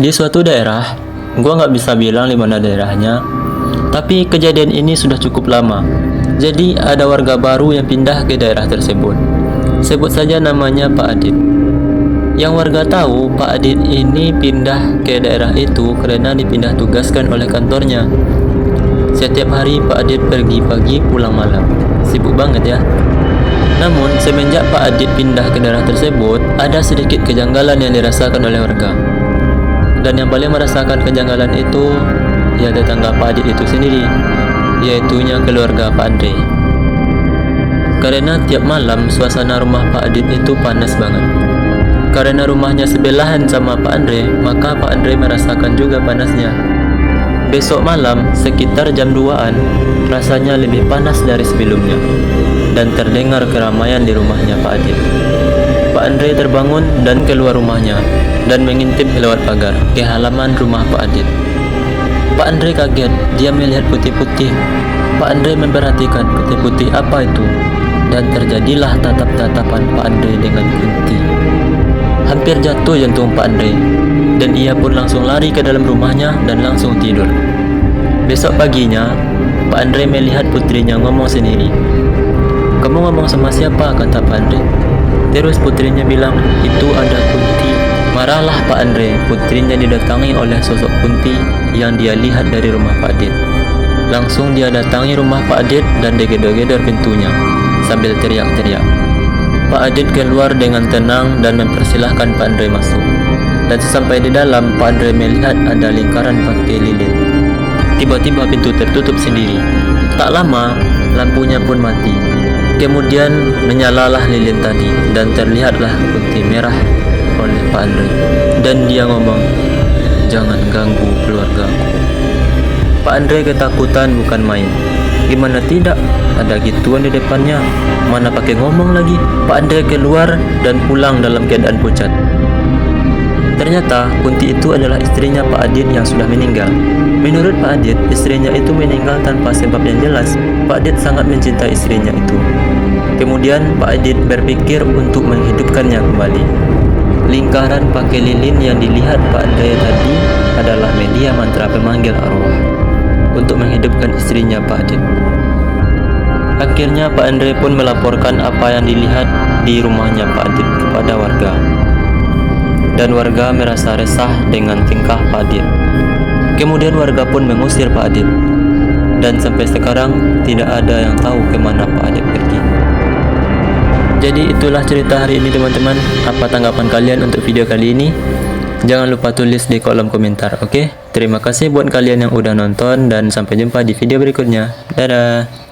Di suatu daerah, gua nggak bisa bilang di mana daerahnya, tapi kejadian ini sudah cukup lama. Jadi ada warga baru yang pindah ke daerah tersebut. Sebut saja namanya Pak Adit. Yang warga tahu Pak Adit ini pindah ke daerah itu karena dipindah tugaskan oleh kantornya. Setiap hari Pak Adit pergi pagi pulang malam. Sibuk banget ya. Namun semenjak Pak Adit pindah ke daerah tersebut, ada sedikit kejanggalan yang dirasakan oleh warga. Dan yang paling merasakan kejanggalan itu ya tetangga Pak Adit itu sendiri, yaitunya keluarga Pak Andre. Karena tiap malam suasana rumah Pak Adit itu panas banget. Karena rumahnya sebelahan sama Pak Andre, maka Pak Andre merasakan juga panasnya. Besok malam sekitar jam 2-an, rasanya lebih panas dari sebelumnya. Dan terdengar keramaian di rumahnya Pak Adit. Pak Andre terbangun dan keluar rumahnya dan mengintip lewat pagar ke halaman rumah Pak Adit. Pak Andre kaget, dia melihat putih-putih. Pak Andre memperhatikan putih-putih apa itu, dan terjadilah tatap-tatapan Pak Andre dengan Kunti. Hampir jatuh jantung Pak Andre, dan ia pun langsung lari ke dalam rumahnya dan langsung tidur. Besok paginya, Pak Andre melihat putrinya ngomong sendiri. "Kamu ngomong sama siapa?" kata Pak Andre. Terus putrinya bilang, "Itu ada Kunti." Marahlah Pak Andre, putrinya didatangi oleh sosok Kunti yang dia lihat dari rumah Pak Adit. Langsung dia datangi rumah Pak Adit dan digedor-gedor pintunya sambil teriak-teriak. Pak Adit keluar dengan tenang dan mempersilahkan Pak Andre masuk. Dan sesampai di dalam, Pak Andre melihat ada lingkaran pakai lilin. Tiba-tiba pintu tertutup sendiri. Tak lama, lampunya pun mati. Kemudian menyalalah lilin tadi dan terlihatlah Kunti merah oleh Pak Andre. Dan dia ngomong, "Jangan ganggu keluargaku." Pak Andre ketakutan bukan main. Gimana tidak, ada gituan di depannya, mana pakai ngomong lagi. Pak Andre keluar dan pulang dalam keadaan pucat. Ternyata Kunti itu adalah istrinya Pak Adit yang sudah meninggal. Menurut Pak Adit, istrinya itu meninggal tanpa sebab yang jelas. Pak Adit sangat mencintai istrinya itu. Kemudian Pak Adit berpikir untuk menghidupkannya kembali. Lingkaran pakai lilin yang dilihat Pak Andre tadi adalah media mantra pemanggil arwah untuk menghidupkan istrinya Pak Adit. Akhirnya Pak Andre pun melaporkan apa yang dilihat di rumahnya Pak Adit kepada warga. Dan warga merasa resah dengan tingkah Pak Adit. Kemudian warga pun mengusir Pak Adit. Dan sampai sekarang tidak ada yang tahu kemana Pak Adit pergi. Jadi itulah cerita hari ini teman-teman. Apa tanggapan kalian untuk video kali ini? Jangan lupa tulis di kolom komentar, oke? Terima kasih buat kalian yang udah nonton dan sampai jumpa di video berikutnya. Dadah!